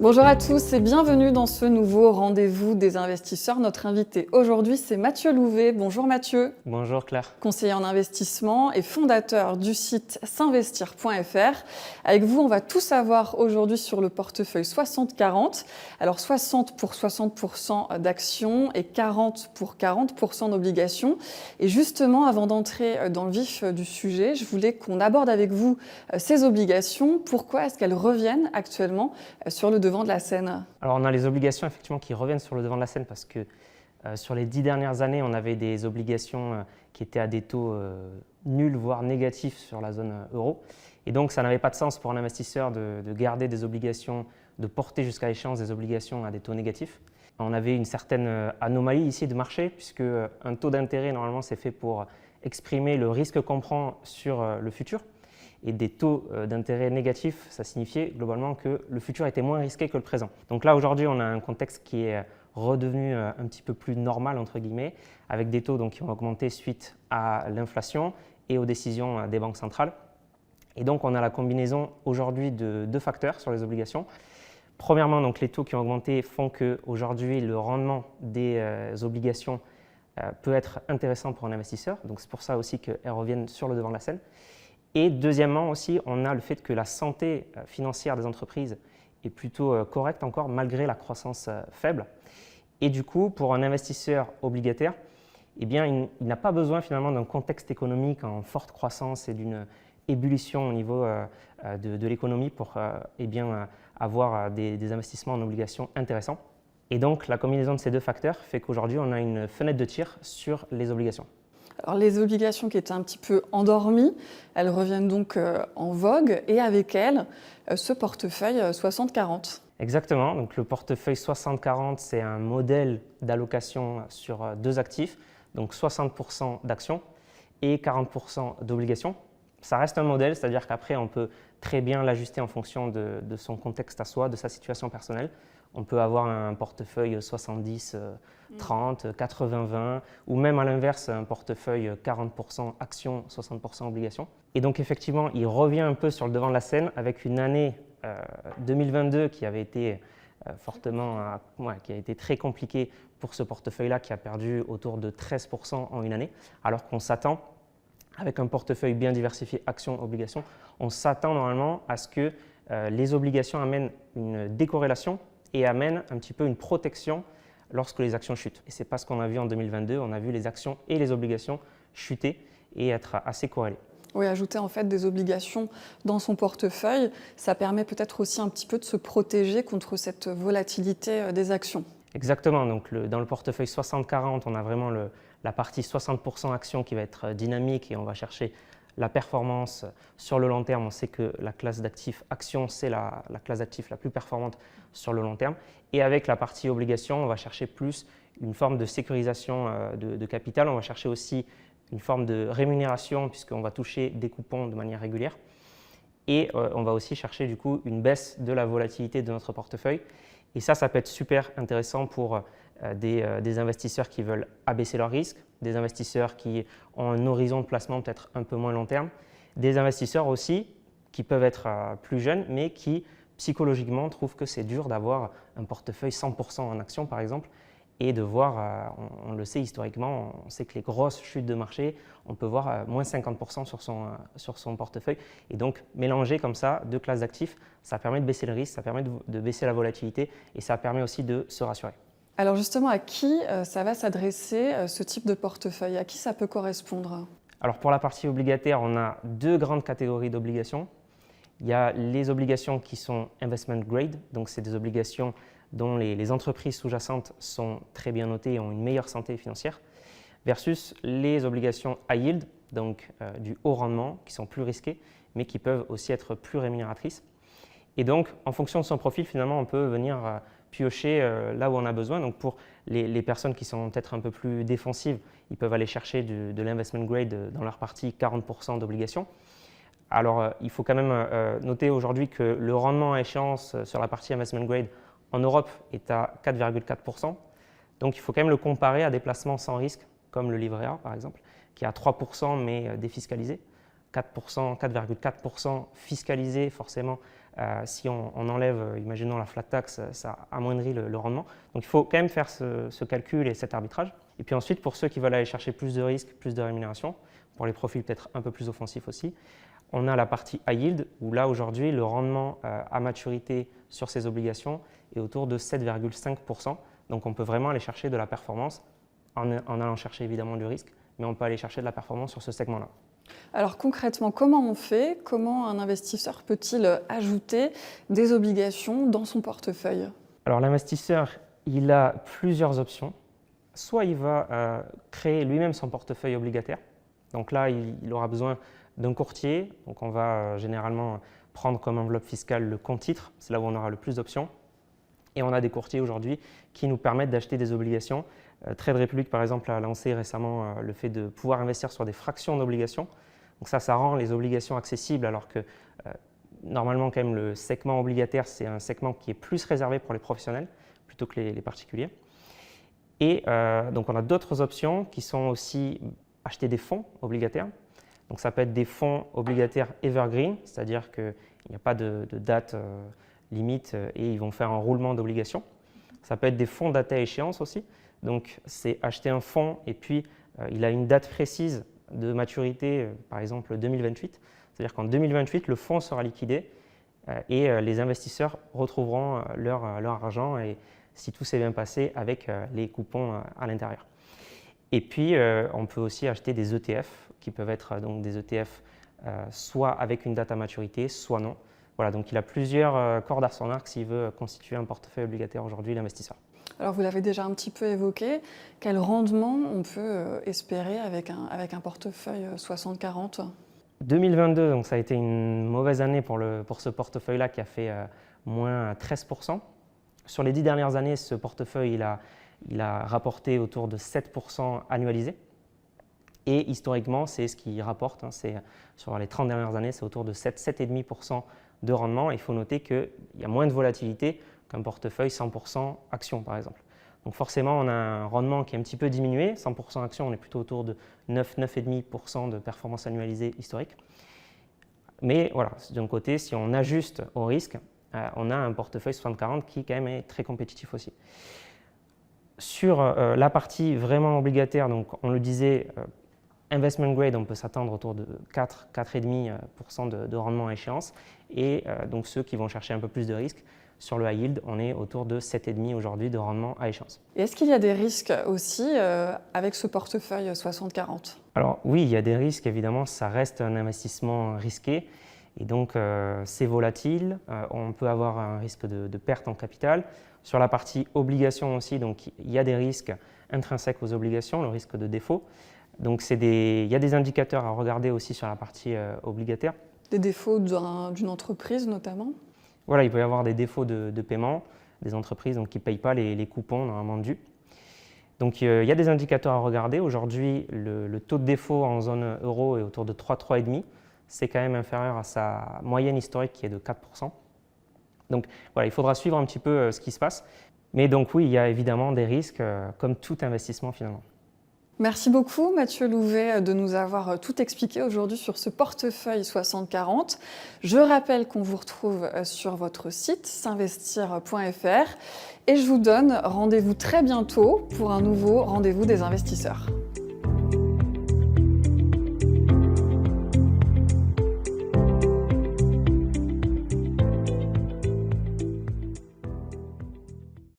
Bonjour à tous et bienvenue dans ce nouveau rendez-vous des investisseurs. Notre invité aujourd'hui, c'est Mathieu Louvet. Bonjour Mathieu. Bonjour Claire. Conseiller en investissement et fondateur du site s'investir.fr. Avec vous, on va tout savoir aujourd'hui sur le portefeuille 60-40. Alors 60 pour 60% d'actions et 40 pour 40% d'obligations. Et justement, avant d'entrer dans le vif du sujet, je voulais qu'on aborde avec vous ces obligations. Pourquoi est-ce qu'elles reviennent actuellement sur le devant de la scène? Alors on a les obligations effectivement qui reviennent sur le devant de la scène parce que sur les 10 dernières années, on avait des obligations qui étaient à des taux nuls, voire négatifs sur la zone euro. Et donc ça n'avait pas de sens pour un investisseur de garder des obligations, de porter jusqu'à échéance des obligations à des taux négatifs. On avait une certaine anomalie ici de marché puisque un taux d'intérêt normalement c'est fait pour exprimer le risque qu'on prend sur le futur. Et des taux d'intérêt négatifs, ça signifiait globalement que le futur était moins risqué que le présent. Donc là, aujourd'hui, on a un contexte qui est redevenu un petit peu plus normal, entre guillemets, avec des taux donc, qui ont augmenté suite à l'inflation et aux décisions des banques centrales. Et donc, on a la combinaison aujourd'hui de deux facteurs sur les obligations. Premièrement, donc, les taux qui ont augmenté font qu'aujourd'hui, le rendement des obligations peut être intéressant pour un investisseur. Donc, c'est pour ça aussi qu'elles reviennent sur le devant de la scène. Et deuxièmement aussi, on a le fait que la santé financière des entreprises est plutôt correcte encore malgré la croissance faible. Et du coup, pour un investisseur obligataire, eh bien, il n'a pas besoin finalement d'un contexte économique en forte croissance et d'une ébullition au niveau de l'économie pour eh bien, avoir des investissements en obligations intéressants. Et donc, la combinaison de ces deux facteurs fait qu'aujourd'hui, on a une fenêtre de tir sur les obligations. Alors, les obligations qui étaient un petit peu endormies, elles reviennent donc en vogue et avec elles, ce portefeuille 60-40. Exactement, donc le portefeuille 60-40, c'est un modèle d'allocation sur deux actifs, donc 60% d'actions et 40% d'obligations. Ça reste un modèle, c'est-à-dire qu'après on peut très bien l'ajuster en fonction de son contexte à soi, de sa situation personnelle. On peut avoir un portefeuille 70-30, 80-20, ou même à l'inverse, un portefeuille 40% actions, 60% obligations. Et donc effectivement, il revient un peu sur le devant de la scène avec une année 2022 qui avait été qui a été très compliquée pour ce portefeuille-là, qui a perdu autour de 13% en une année, alors qu'on s'attend, avec un portefeuille bien diversifié actions, obligations, on s'attend normalement à ce que les obligations amènent une décorrélation et amène un petit peu une protection lorsque les actions chutent. Et ce n'est pas ce qu'on a vu en 2022, on a vu les actions et les obligations chuter et être assez corrélées. Oui, ajouter en fait des obligations dans son portefeuille, ça permet peut-être aussi un petit peu de se protéger contre cette volatilité des actions. Exactement, donc dans le portefeuille 60-40, on a vraiment la partie 60% actions qui va être dynamique et on va chercher la performance sur le long terme. On sait que la classe d'actifs actions, c'est la classe d'actifs la plus performante sur le long terme. Et avec la partie obligations, on va chercher plus une forme de sécurisation de capital. On va chercher aussi une forme de rémunération puisqu'on va toucher des coupons de manière régulière. Et on va aussi chercher du coup une baisse de la volatilité de notre portefeuille. Et ça peut être super intéressant pour des investisseurs qui veulent abaisser leurs risques, des investisseurs qui ont un horizon de placement peut-être un peu moins long terme, des investisseurs aussi qui peuvent être plus jeunes mais qui psychologiquement trouvent que c'est dur d'avoir un portefeuille 100% en actions par exemple et de voir, on le sait historiquement, on sait que les grosses chutes de marché, on peut voir moins 50% sur son portefeuille. Et donc mélanger comme ça deux classes d'actifs, ça permet de baisser le risque, ça permet de baisser la volatilité et ça permet aussi de se rassurer. Alors justement, à qui ça va s'adresser ce type de portefeuille? À qui ça peut correspondre? Alors pour la partie obligataire, on a deux grandes catégories d'obligations. Il y a les obligations qui sont investment grade, donc c'est des obligations dont les entreprises sous-jacentes sont très bien notées et ont une meilleure santé financière, versus les obligations high yield, donc du haut rendement, qui sont plus risquées, mais qui peuvent aussi être plus rémunératrices. Et donc, en fonction de son profil, finalement, on peut venir piocher là où on a besoin. Donc, pour les personnes qui sont peut-être un peu plus défensives, ils peuvent aller chercher de l'investment grade dans leur partie 40% d'obligations. Alors, il faut quand même noter aujourd'hui que le rendement à échéance sur la partie investment grade en Europe est à 4,4%. Donc, il faut quand même le comparer à des placements sans risque, comme le livret A par exemple, qui est à 3% mais défiscalisé. 4%, 4,4% fiscalisé forcément Si on enlève, imaginons la flat tax, ça amoindrit le rendement. Donc il faut quand même faire ce calcul et cet arbitrage. Et puis ensuite, pour ceux qui veulent aller chercher plus de risques, plus de rémunération, pour les profils peut-être un peu plus offensifs aussi, on a la partie high yield, où là aujourd'hui, le rendement à maturité sur ces obligations est autour de 7,5%. Donc on peut vraiment aller chercher de la performance en allant chercher évidemment du risque, mais on peut aller chercher de la performance sur ce segment-là. Alors concrètement, comment on fait? Comment un investisseur peut-il ajouter des obligations dans son portefeuille? Alors l'investisseur, il a plusieurs options. Soit il va créer lui-même son portefeuille obligataire. Donc là, il aura besoin d'un courtier. Donc on va généralement prendre comme enveloppe fiscale le compte titre. C'est là où on aura le plus d'options. Et on a des courtiers aujourd'hui qui nous permettent d'acheter des obligations. Trade Republic, par exemple, a lancé récemment le fait de pouvoir investir sur des fractions d'obligations. Donc ça rend les obligations accessibles alors que normalement, quand même, le segment obligataire, c'est un segment qui est plus réservé pour les professionnels plutôt que les particuliers. Et donc on a d'autres options qui sont aussi acheter des fonds obligataires. Donc ça peut être des fonds obligataires evergreen, c'est-à-dire qu'il n'y a pas de date limite et ils vont faire un roulement d'obligations. Ça peut être des fonds datés à échéance aussi. Donc c'est acheter un fonds et puis il a une date précise de maturité, par exemple 2028. C'est-à-dire qu'en 2028, le fonds sera liquidé et les investisseurs retrouveront leur argent et si tout s'est bien passé avec les coupons à l'intérieur. Et puis on peut aussi acheter des ETF qui peuvent être donc des ETF soit avec une date à maturité, soit non. Voilà, donc il a plusieurs cordes à son arc s'il veut constituer un portefeuille obligataire aujourd'hui, l'investisseur. Alors vous l'avez déjà un petit peu évoqué, quel rendement on peut espérer avec un portefeuille 60-40? 2022, donc ça a été une mauvaise année pour ce portefeuille-là qui a fait moins 13%. Sur les 10 dernières années, ce portefeuille il a rapporté autour de 7% annualisé. Et historiquement, c'est ce qu'il rapporte. Sur les 30 dernières années, c'est autour de 7,5% de rendement. Il faut noter qu'il y a moins de volatilité qu'un portefeuille 100% action, par exemple. Donc forcément, on a un rendement qui est un petit peu diminué. 100% action, on est plutôt autour de 9,5% de performance annualisée historique. Mais voilà, d'un côté, si on ajuste au risque, on a un portefeuille 60-40 qui quand même est très compétitif aussi. Sur la partie vraiment obligataire, donc on le disait, investment grade, on peut s'attendre autour de 4,5% de rendement à échéance. Et donc ceux qui vont chercher un peu plus de risque, sur le high yield, on est autour de 7,5% aujourd'hui de rendement à échéance. Et est-ce qu'il y a des risques aussi avec ce portefeuille 60-40? Alors oui, il y a des risques, évidemment, ça reste un investissement risqué. Et donc c'est volatile, on peut avoir un risque de perte en capital. Sur la partie obligation aussi, donc, il y a des risques intrinsèques aux obligations, le risque de défaut. Donc il y a des indicateurs à regarder aussi sur la partie obligataire. Des défauts d'une entreprise notamment? Voilà, il peut y avoir des défauts de paiement, des entreprises donc, qui ne payent pas les coupons normalement dus. Donc il y a des indicateurs à regarder. Aujourd'hui, le taux de défaut en zone euro est autour de 3,5%. C'est quand même inférieur à sa moyenne historique qui est de 4%. Donc voilà, il faudra suivre un petit peu ce qui se passe. Mais donc oui, il y a évidemment des risques comme tout investissement finalement. Merci beaucoup Mathieu Louvet de nous avoir tout expliqué aujourd'hui sur ce portefeuille 60-40. Je rappelle qu'on vous retrouve sur votre site s'investir.fr et je vous donne rendez-vous très bientôt pour un nouveau rendez-vous des investisseurs.